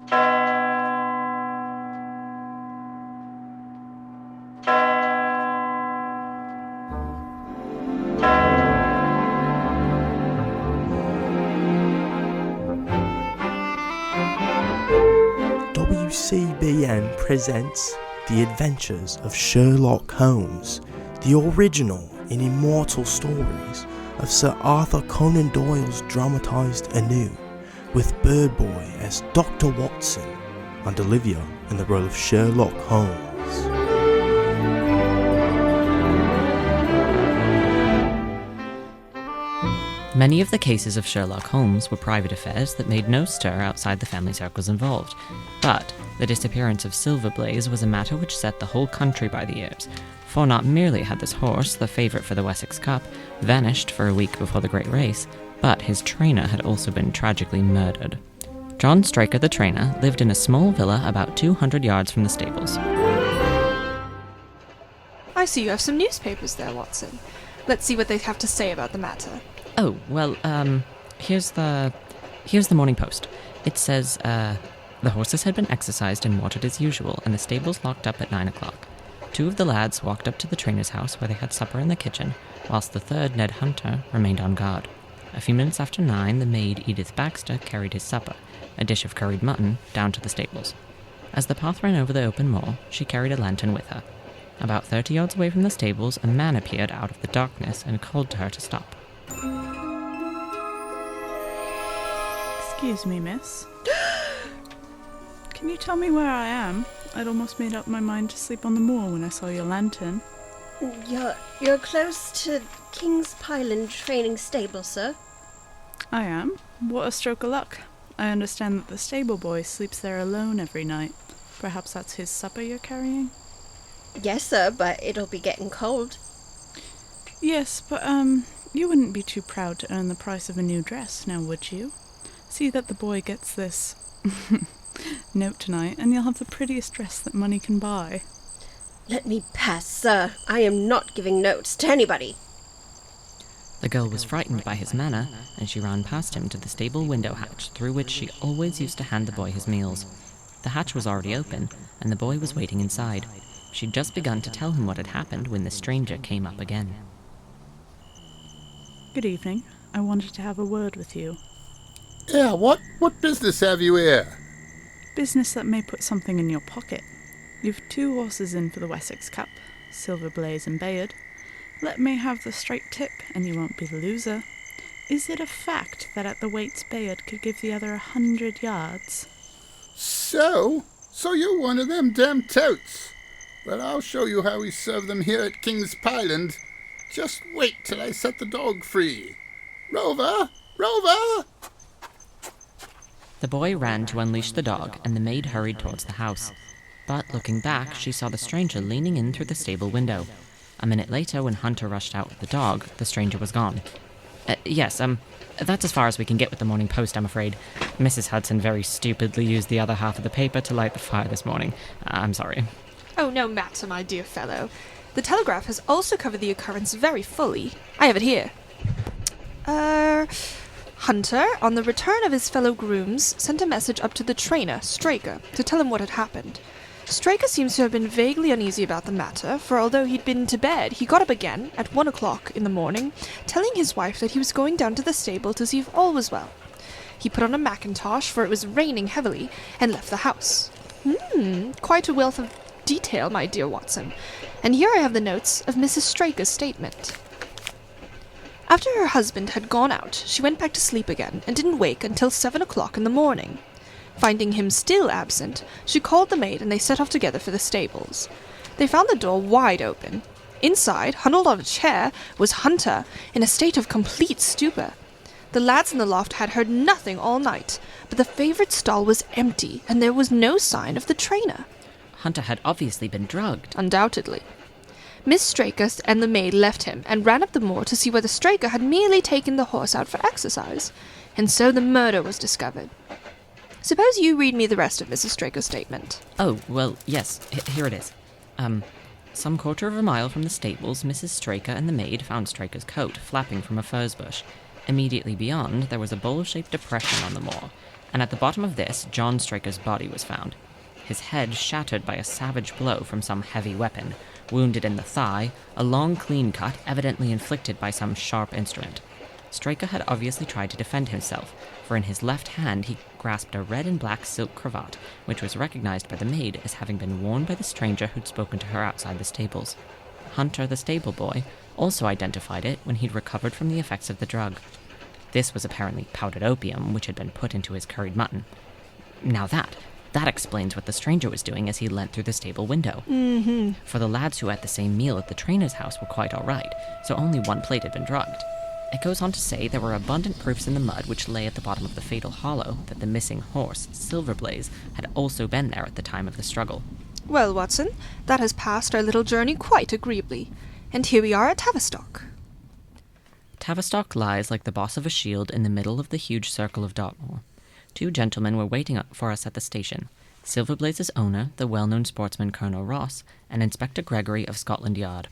WCBN presents The Adventures of Sherlock Holmes, the original and immortal stories of Sir Arthur Conan Doyle's dramatised anew, with Bird Boy as Dr. Watson and Olivia in the role of Sherlock Holmes. Many of the cases of Sherlock Holmes were private affairs that made no stir outside the family circles involved. But the disappearance of Silverblaze was a matter which set the whole country by the ears, for not merely had this horse, the favourite for the Wessex Cup, vanished for a week before the great race, but his trainer had also been tragically murdered. John Straker, the trainer, lived in a small villa about 200 yards from the stables. I see you have some newspapers there, Watson. Let's see what they have to say about the matter. Oh, well, here's the Morning Post. It says, the horses had been exercised and watered as usual, and the stables locked up at 9 o'clock. 2 of the lads walked up to the trainer's house where they had supper in the kitchen, whilst the third, Ned Hunter, remained on guard. A few minutes after 9, the maid, Edith Baxter, carried his supper, a dish of curried mutton, down to the stables. As the path ran over the open moor, she carried a lantern with her. About 30 yards away from the stables, a man appeared out of the darkness and called to her to stop. Excuse me, miss. Can you tell me where I am? I'd almost made up my mind to sleep on the moor when I saw your lantern. You're close to King's Pyland training stable, sir. I am. What a stroke of luck. I understand that the stable boy sleeps there alone every night. Perhaps that's his supper you're carrying? Yes, sir, but it'll be getting cold. Yes, but, you wouldn't be too proud to earn the price of a new dress, now would you? See that the boy gets this note tonight, and you'll have the prettiest dress that money can buy. Let me pass, sir. I am not giving notes to anybody. The girl was frightened by his manner, and she ran past him to the stable window hatch, through which she always used to hand the boy his meals. The hatch was already open, and the boy was waiting inside. She'd just begun to tell him what had happened when the stranger came up again. Good evening. I wanted to have a word with you. Yeah, what business have you here? Business that may put something in your pocket. You've 2 horses in for the Wessex Cup, Silverblaze and Bayard. Let me have the straight tip, and you won't be the loser. Is it a fact that at the weights Bayard could give the other 100 yards? So you're one of them damn touts. Well, I'll show you how we serve them here at King's Pyland. Just wait till I set the dog free. Rover! Rover! The boy ran to unleash the dog, and the maid hurried towards the house. But looking back, she saw the stranger leaning in through the stable window. A minute later, when Hunter rushed out with the dog, the stranger was gone. Yes, that's as far as we can get with the Morning Post, I'm afraid. Mrs. Hudson very stupidly used the other half of the paper to light the fire this morning. I'm sorry. Oh, no matter, my dear fellow. The Telegraph has also covered the occurrence very fully. I have it here. Hunter, on the return of his fellow grooms, sent a message up to the trainer, Straker, to tell him what had happened. Straker seems to have been vaguely uneasy about the matter, for although he'd been to bed, he got up again, at 1 o'clock in the morning, telling his wife that he was going down to the stable to see if all was well. He put on a mackintosh, for it was raining heavily, and left the house. Quite a wealth of detail, my dear Watson. And here I have the notes of Mrs. Straker's statement. After her husband had gone out, she went back to sleep again, and didn't wake until 7 o'clock in the morning. Finding him still absent, she called the maid and they set off together for the stables. They found the door wide open. Inside, huddled on a chair, was Hunter, in a state of complete stupor. The lads in the loft had heard nothing all night, but the favourite stall was empty, and there was no sign of the trainer. Hunter had obviously been drugged. Undoubtedly. Miss Straker and the maid left him and ran up the moor to see whether Straker had merely taken the horse out for exercise, and so the murder was discovered. Suppose you read me the rest of Mrs. Straker's statement. Oh, well, yes, here it is. Some quarter of a mile from the stables, Mrs. Straker and the maid found Straker's coat flapping from a furze bush. Immediately beyond, there was a bowl-shaped depression on the moor. and at the bottom of this, John Straker's body was found. His head shattered by a savage blow from some heavy weapon, wounded in the thigh, a long clean cut evidently inflicted by some sharp instrument. Straker had obviously tried to defend himself, for in his left hand he grasped a red and black silk cravat, which was recognized by the maid as having been worn by the stranger who'd spoken to her outside the stables. Hunter, the stable boy, also identified it when he'd recovered from the effects of the drug. This was apparently powdered opium, which had been put into his curried mutton. Now that explains what the stranger was doing as he leant through the stable window. For the lads who had the same meal at the trainer's house were quite all right, so only one plate had been drugged. It goes on to say there were abundant proofs in the mud which lay at the bottom of the fatal hollow that the missing horse, Silverblaze, had also been there at the time of the struggle. Well, Watson, that has passed our little journey quite agreeably. And here we are at Tavistock. Tavistock lies like the boss of a shield in the middle of the huge circle of Dartmoor. Two gentlemen were waiting up for us at the station. Silverblaze's owner, the well-known sportsman Colonel Ross, and Inspector Gregory of Scotland Yard.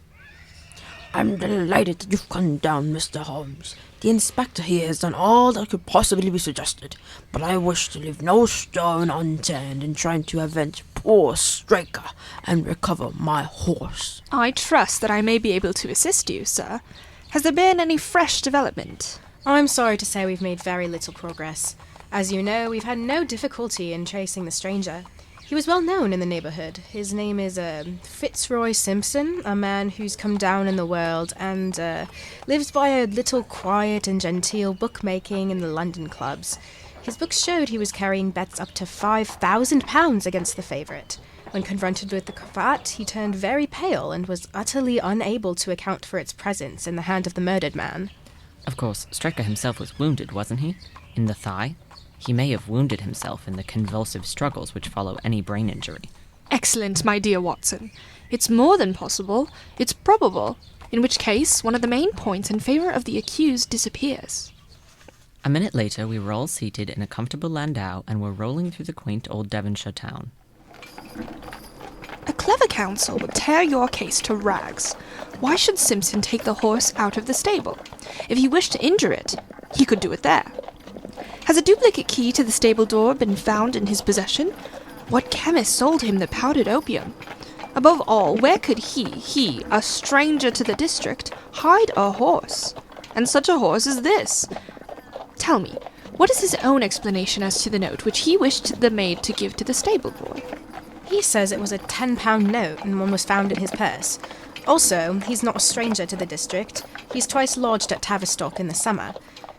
I'm delighted that you've come down, Mr. Holmes. The inspector here has done all that could possibly be suggested, but I wish to leave no stone unturned in trying to avenge poor Straker and recover my horse. I trust that I may be able to assist you, sir. Has there been any fresh development? I'm sorry to say we've made very little progress. As you know, we've had no difficulty in tracing the stranger. He was well known in the neighbourhood. His name is Fitzroy Simpson, a man who's come down in the world and lives by a little quiet and genteel bookmaking in the London clubs. His books showed he was carrying bets up to £5,000 against the favourite. When confronted with the cravat, he turned very pale and was utterly unable to account for its presence in the hand of the murdered man. Of course, Straker himself was wounded, wasn't he? In the thigh? He may have wounded himself in the convulsive struggles which follow any brain injury. Excellent, my dear Watson. It's more than possible. It's probable. In which case, one of the main points in favour of the accused disappears. A minute later, we were all seated in a comfortable landau and were rolling through the quaint old Devonshire town. A clever counsel would tear your case to rags. Why should Simpson take the horse out of the stable? If he wished to injure it, he could do it there. Has a duplicate key to the stable door been found in his possession? What chemist sold him the powdered opium? Above all, where could he, a stranger to the district, hide a horse? And such a horse as this? Tell me, what is his own explanation as to the note which he wished the maid to give to the stable boy? He says it was a £10 note and one was found in his purse. Also, he's not a stranger to the district. He's twice lodged at Tavistock in the summer.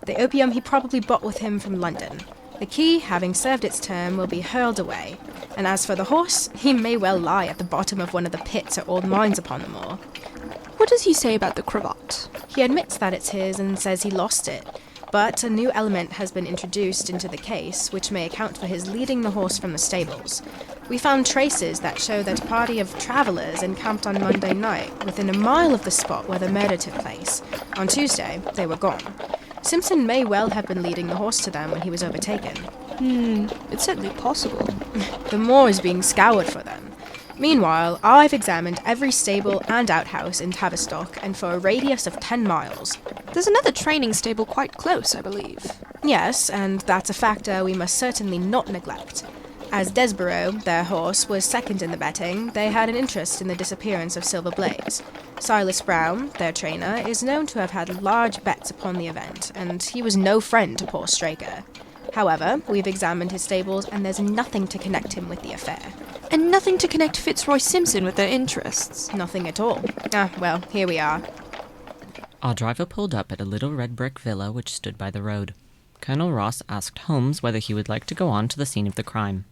The opium he probably brought with him from London. The key, having served its term, will be hurled away. And as for the horse, he may well lie at the bottom of one of the pits at old mines upon the moor. What does he say about the cravat? He admits that it's his and says he lost it. But a new element has been introduced into the case, which may account for his leading the horse from the stables. We found traces that show that a party of travellers encamped on Monday night within a mile of the spot where the murder took place. On Tuesday, they were gone. Simpson may well have been leading the horse to them when he was overtaken. It's certainly possible. The moor is being scoured for them. Meanwhile, I've examined every stable and outhouse in Tavistock and for a radius of 10 miles. There's another training stable quite close, I believe. Yes, and that's a factor we must certainly not neglect. As Desborough, their horse, was second in the betting, they had an interest in the disappearance of Silverblaze. Silas Brown, their trainer, is known to have had large bets upon the event, and he was no friend to poor Straker. However, we've examined his stables, and there's nothing to connect him with the affair. And nothing to connect Fitzroy Simpson with their interests? Nothing at all. Well, here we are. Our driver pulled up at a little red brick villa which stood by the road. Colonel Ross asked Holmes whether he would like to go on to the scene of the crime.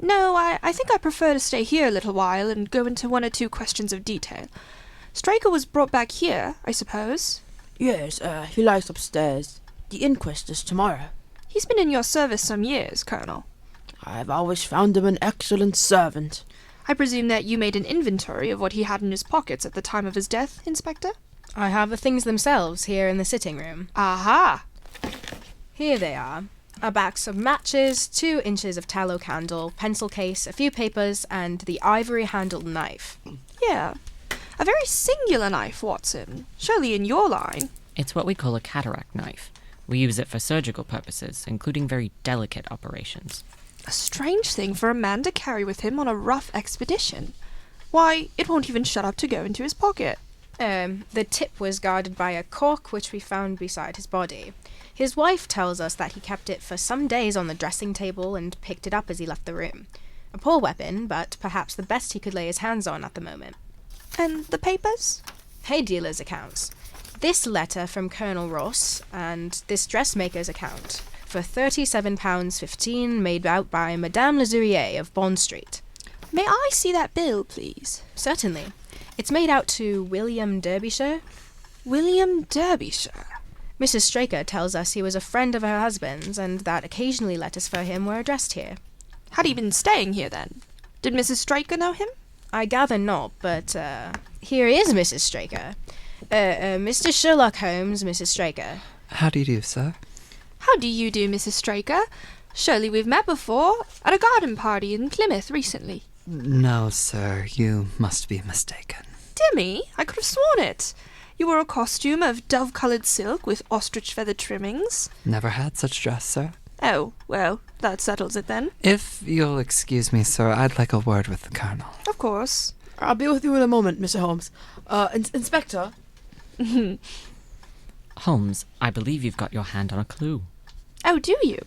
No, I think I prefer to stay here a little while and go into one or two questions of detail. Straker was brought back here, I suppose? Yes, he lies upstairs. The inquest is tomorrow. He's been in your service some years, Colonel. I've always found him an excellent servant. I presume that you made an inventory of what he had in his pockets at the time of his death, Inspector? I have the things themselves here in the sitting room. Aha! Here they are. A box of matches, 2 inches of tallow candle, pencil case, a few papers, and the ivory-handled knife. Yeah. A very singular knife, Watson. Surely in your line. It's what we call a cataract knife. We use it for surgical purposes, including very delicate operations. A strange thing for a man to carry with him on a rough expedition. Why, it won't even shut up to go into his pocket. The tip was guarded by a cork which we found beside his body. His wife tells us that he kept it for some days on the dressing table and picked it up as he left the room. A poor weapon, but perhaps the best he could lay his hands on at the moment. And the papers? Hay dealer's accounts. This letter from Colonel Ross, and this dressmaker's account, for £37.15 made out by Madame Lezourier of Bond Street. May I see that bill, please? Certainly. It's made out to William Derbyshire. William Derbyshire? Mrs. Straker tells us he was a friend of her husband's and that occasionally letters for him were addressed here. Had he been staying here, then? Did Mrs. Straker know him? I gather not, but, here is Mrs. Straker. Mr. Sherlock Holmes, Mrs. Straker. How do you do, sir? How do you do, Mrs. Straker? Surely we've met before, at a garden party in Plymouth recently. No, sir, you must be mistaken. Dear me, I could have sworn it. You wore a costume of dove-coloured silk with ostrich feather trimmings. Never had such dress, sir. Oh, well, that settles it then. If you'll excuse me, sir, I'd like a word with the Colonel. Of course. I'll be with you in a moment, Mr. Holmes. Inspector? Holmes, I believe you've got your hand on a clue. Oh, do you?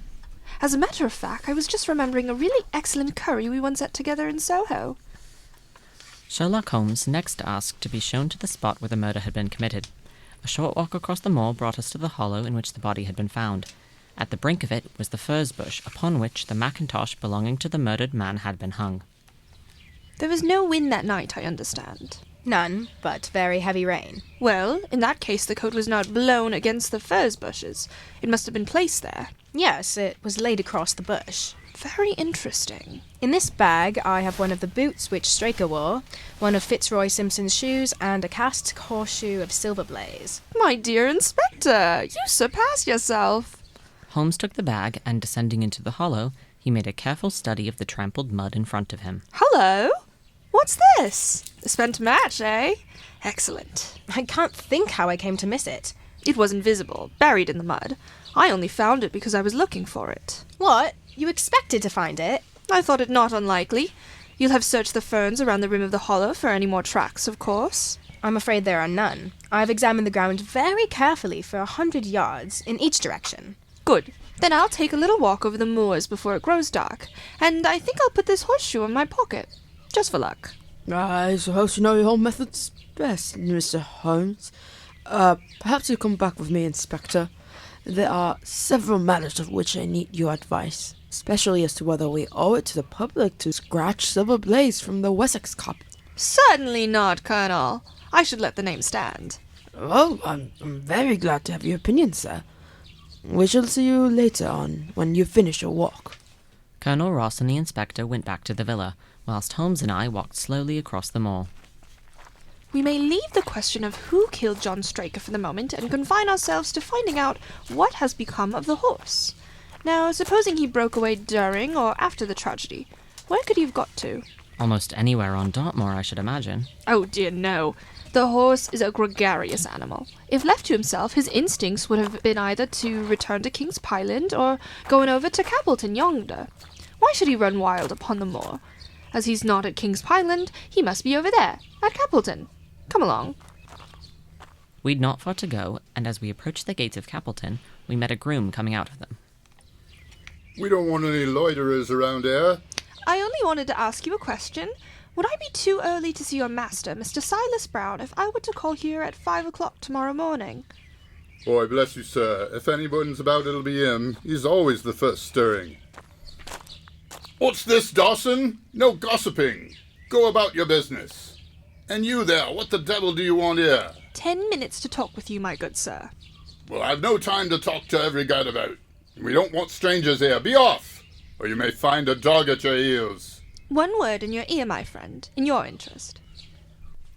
As a matter of fact, I was just remembering a really excellent curry we once ate together in Soho. Sherlock Holmes next asked to be shown to the spot where the murder had been committed. A short walk across the moor brought us to the hollow in which the body had been found. At the brink of it was the furze bush upon which the mackintosh belonging to the murdered man had been hung. There was no wind that night, I understand. None, but very heavy rain. Well, in that case the coat was not blown against the furze bushes. It must have been placed there. Yes, it was laid across the bush. Very interesting. In this bag I have one of the boots which Straker wore, one of Fitzroy Simpson's shoes, and a cast horseshoe of Silver Blaze. My dear Inspector, you surpass yourself. Holmes took the bag, and descending into the hollow, he made a careful study of the trampled mud in front of him. Hello? What's this? A spent match, eh? Excellent. I can't think how I came to miss it. It was invisible, buried in the mud. I only found it because I was looking for it. What? You expected to find it? I thought it not unlikely. You'll have searched the ferns around the rim of the hollow for any more tracks, of course. I'm afraid there are none. I've examined the ground very carefully for 100 yards in each direction. Good. Then I'll take a little walk over the moors before it grows dark, and I think I'll put this horseshoe in my pocket, just for luck. I suppose you know your own methods best, Mr. Holmes. Perhaps you'll come back with me, Inspector. There are several matters of which I need your advice, especially as to whether we owe it to the public to scratch Silver Blaze from the Wessex Cup. Certainly not, Colonel. I should let the name stand. Well, I'm very glad to have your opinion, sir. We shall see you later on, when you finish your walk. Colonel Ross and the inspector went back to the villa, whilst Holmes and I walked slowly across the moor. We may leave the question of who killed John Straker for the moment and confine ourselves to finding out what has become of the horse. Now, supposing he broke away during or after the tragedy, where could he have got to? Almost anywhere on Dartmoor, I should imagine. Oh dear, no. The horse is a gregarious animal. If left to himself, his instincts would have been either to return to King's Pyland or going over to Capelton yonder. Why should he run wild upon the moor? As he's not at King's Pyland, he must be over there, at Capelton. Come along. We'd not far to go, and as we approached the gates of Capelton, we met a groom coming out of them. We don't want any loiterers around here. I only wanted to ask you a question. Would I be too early to see your master, Mr. Silas Brown, if I were to call here at 5 o'clock tomorrow morning? Boy, bless you, sir. If anyone's about, it'll be him. He's always the first stirring. What's this, Dawson? No gossiping. Go about your business. And you there, what the devil do you want here? 10 minutes to talk with you, my good sir. Well, I've no time to talk to every gadabout. We don't want strangers here. Be off, or you may find a dog at your heels. One word in your ear, my friend, in your interest.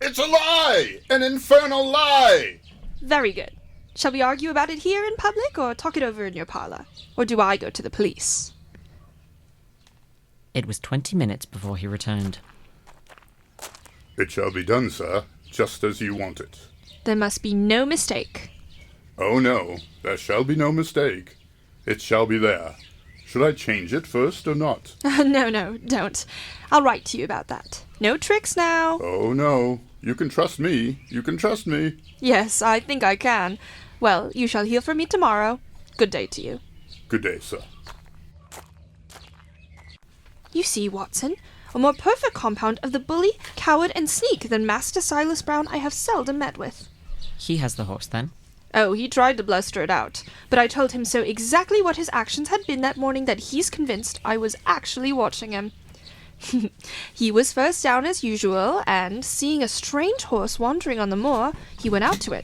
It's a lie! An infernal lie! Very good. Shall we argue about it here in public, or talk it over in your parlour? Or do I go to the police? It was 20 minutes before he returned. It shall be done, sir, just as you want it. There must be no mistake. Oh no, there shall be no mistake. It shall be there. Should I change it first or not? No, don't. I'll write to you about that. No tricks now. Oh no, you can trust me. You can trust me. Yes, I think I can. Well, you shall hear from me tomorrow. Good day to you. Good day, sir. You see, Watson, a more perfect compound of the bully, coward, and sneak than Master Silas Brown I have seldom met with. He has the horse, then? Oh, he tried to bluster it out, but I told him so exactly what his actions had been that morning that he's convinced I was actually watching him. He was first down as usual, and, seeing a strange horse wandering on the moor, he went out to it.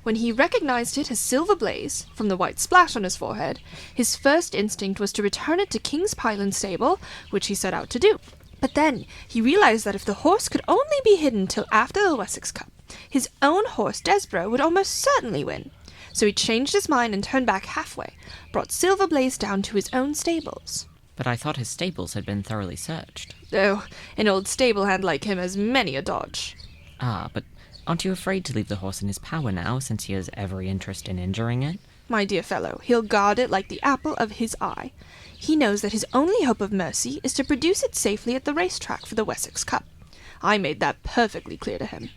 When he recognized it as Silver Blaze, from the white splash on his forehead, his first instinct was to return it to King's Pyland stable, which he set out to do. But then he realized that if the horse could only be hidden till after the Wessex Cup, his own horse, Desborough, would almost certainly win. So he changed his mind and turned back halfway, brought Silver Blaze down to his own stables. But I thought his stables had been thoroughly searched. Oh, an old stable hand like him has many a dodge. Ah, but aren't you afraid to leave the horse in his power now, since he has every interest in injuring it? My dear fellow, he'll guard it like the apple of his eye. He knows that his only hope of mercy is to produce it safely at the racetrack for the Wessex Cup. I made that perfectly clear to him.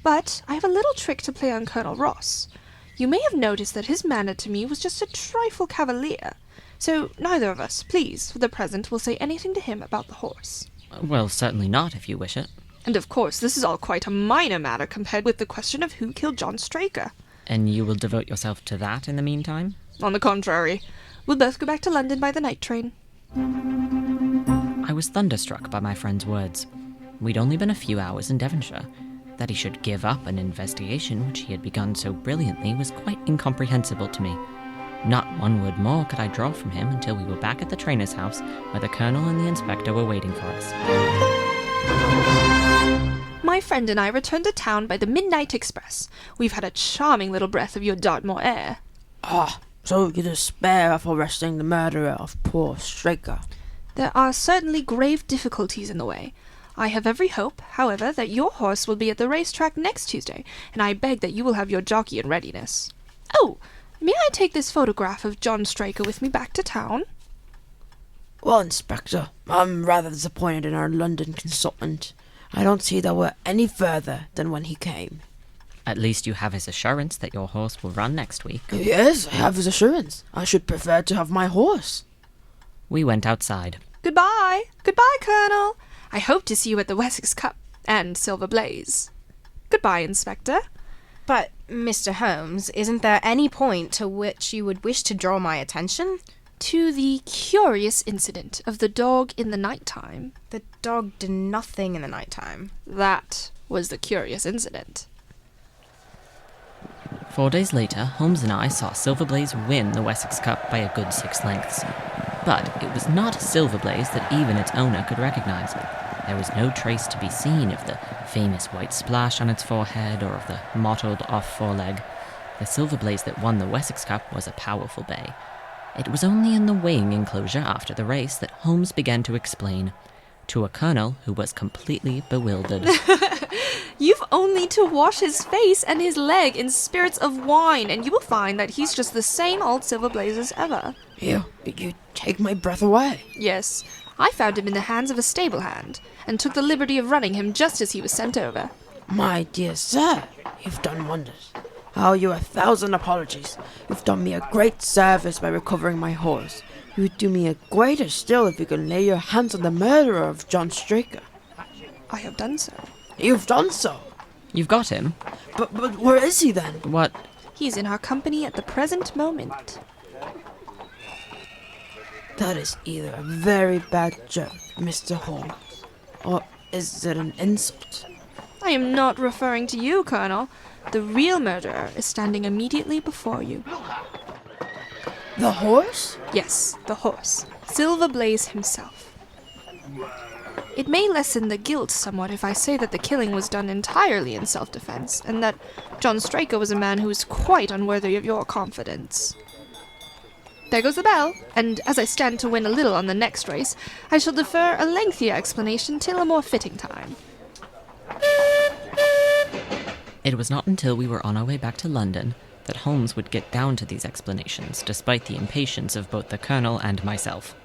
But I have a little trick to play on Colonel Ross. You may have noticed that his manner to me was just a trifle cavalier. So neither of us, please, for the present, will say anything to him about the horse. Well, certainly not, if you wish it. And of course, this is all quite a minor matter compared with the question of who killed John Straker. And you will devote yourself to that in the meantime? On the contrary, we'll both go back to London by the night train. I was thunderstruck by my friend's words. We'd only been a few hours in Devonshire. That he should give up an investigation which he had begun so brilliantly was quite incomprehensible to me. Not one word more could I draw from him until we were back at the trainer's house, where the colonel and the inspector were waiting for us. My friend and I returned to town by the midnight express. We've had a charming little breath of your Dartmoor air. Ah, so you despair of arresting the murderer of poor Straker? There are certainly grave difficulties in the way. I have every hope, however, that your horse will be at the racetrack next Tuesday, and I beg that you will have your jockey in readiness. Oh, may I take this photograph of John Straker with me back to town? Well, Inspector, I'm rather disappointed in our London consultant. I don't see that we're any further than when he came. At least you have his assurance that your horse will run next week. Yes, I have his assurance. I should prefer to have my horse. We went outside. Goodbye. Goodbye, Colonel. I hope to see you at the Wessex Cup and Silver Blaze. Goodbye, Inspector. But, Mr. Holmes, isn't there any point to which you would wish to draw my attention? To the curious incident of the dog in the night-time. The dog did nothing in the night-time. That was the curious incident. 4 days later, Holmes and I saw Silver Blaze win the Wessex Cup by a good 6 lengths. But it was not a Silver Blaze that even its owner could recognize. There was no trace to be seen of the famous white splash on its forehead or of the mottled off foreleg. The Silver Blaze that won the Wessex Cup was a powerful bay. It was only in the weighing enclosure after the race that Holmes began to explain, to a colonel who was completely bewildered. You've only to wash his face and his leg in spirits of wine, and you will find that he's just the same old Silver Blaze as ever. You take my breath away. Yes, I found him in the hands of a stable hand, and took the liberty of running him just as he was sent over. My dear sir, you've done wonders. I owe you 1,000 apologies. You've done me a great service by recovering my horse. You would do me a greater still if you could lay your hands on the murderer of John Straker. I have done so. You've done so? You've got him? But where is he then? What? He's in our company at the present moment. That is either a very bad joke, Mr. Holmes, or is it an insult? I am not referring to you, Colonel. The real murderer is standing immediately before you. The horse? Yes, the horse. Silver Blaze himself. It may lessen the guilt somewhat if I say that the killing was done entirely in self-defense, and that John Straker was a man who was quite unworthy of your confidence. There goes the bell, and as I stand to win a little on the next race, I shall defer a lengthier explanation till a more fitting time. It was not until we were on our way back to London that Holmes would get down to these explanations, despite the impatience of both the Colonel and myself.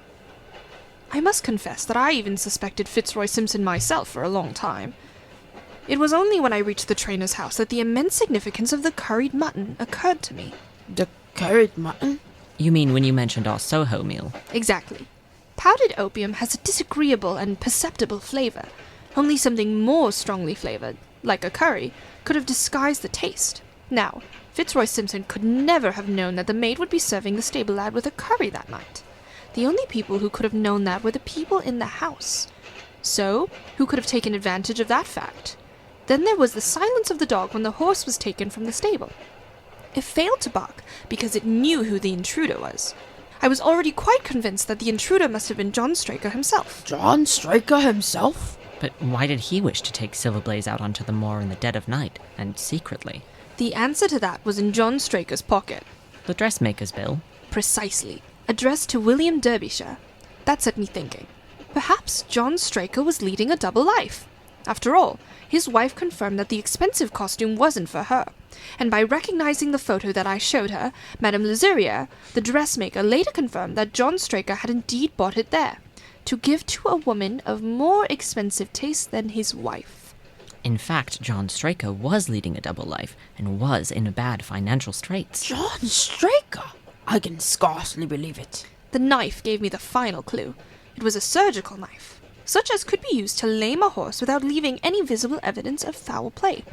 I must confess that I even suspected Fitzroy Simpson myself for a long time. It was only when I reached the trainer's house that the immense significance of the curried mutton occurred to me. The curried mutton? You mean when you mentioned our Soho meal? Exactly. Powdered opium has a disagreeable and perceptible flavour. Only something more strongly flavoured, like a curry, could have disguised the taste. Now, Fitzroy Simpson could never have known that the maid would be serving the stable lad with a curry that night. The only people who could have known that were the people in the house. So, who could have taken advantage of that fact? Then there was the silence of the dog when the horse was taken from the stable. It failed to bark because it knew who the intruder was. I was already quite convinced that the intruder must have been John Straker himself. John Straker himself? But why did he wish to take Silverblaze out onto the moor in the dead of night, and secretly? The answer to that was in John Straker's pocket. The dressmaker's bill? Precisely. Addressed to William Derbyshire. That set me thinking. Perhaps John Straker was leading a double life. After all, his wife confirmed that the expensive costume wasn't for her, and by recognizing the photo that I showed her, Madame Lezeria, the dressmaker, later confirmed that John Straker had indeed bought it there, to give to a woman of more expensive taste than his wife. In fact, John Straker was leading a double life, and was in bad financial straits. John Straker? I can scarcely believe it. The knife gave me the final clue. It was a surgical knife, such as could be used to lame a horse without leaving any visible evidence of foul play.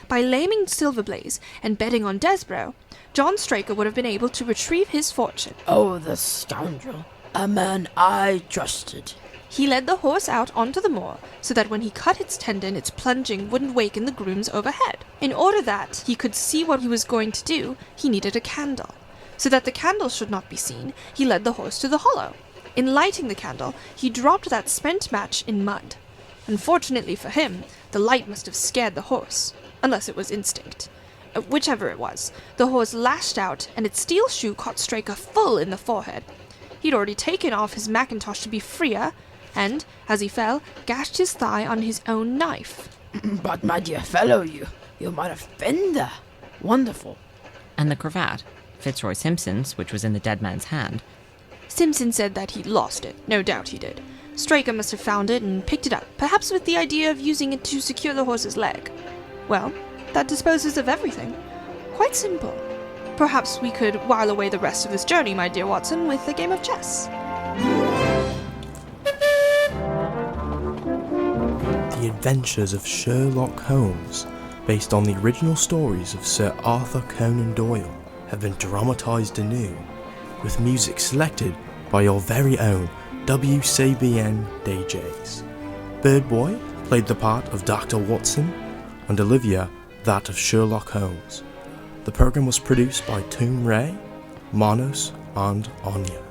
By laming Silverblaze and betting on Desborough, John Straker would have been able to retrieve his fortune. Oh, the scoundrel. A man I trusted. He led the horse out onto the moor, so that when he cut its tendon, its plunging wouldn't waken the grooms overhead. In order that he could see what he was going to do, he needed a candle. So that the candle should not be seen, he led the horse to the hollow. In lighting the candle, he dropped that spent match in mud. Unfortunately for him, the light must have scared the horse, unless it was instinct. Whichever it was, the horse lashed out, and its steel shoe caught Straker full in the forehead. He'd already taken off his mackintosh to be freer, and, as he fell, gashed his thigh on his own knife. But my dear fellow, you might have been there. Wonderful. And the cravat, Fitzroy Simpson's, which was in the dead man's hand. Simpson said that he'd lost it. No doubt he did. Straker must have found it and picked it up, perhaps with the idea of using it to secure the horse's leg. Well, that disposes of everything. Quite simple. Perhaps we could while away the rest of this journey, my dear Watson, with a game of chess. The Adventures of Sherlock Holmes, based on the original stories of Sir Arthur Conan Doyle, have been dramatised anew, with music selected by your very own WCBN DJs. Birdboy played the part of Dr. Watson, and Olivia that of Sherlock Holmes. The programme was produced by Toom Ray, Manos, and Anya.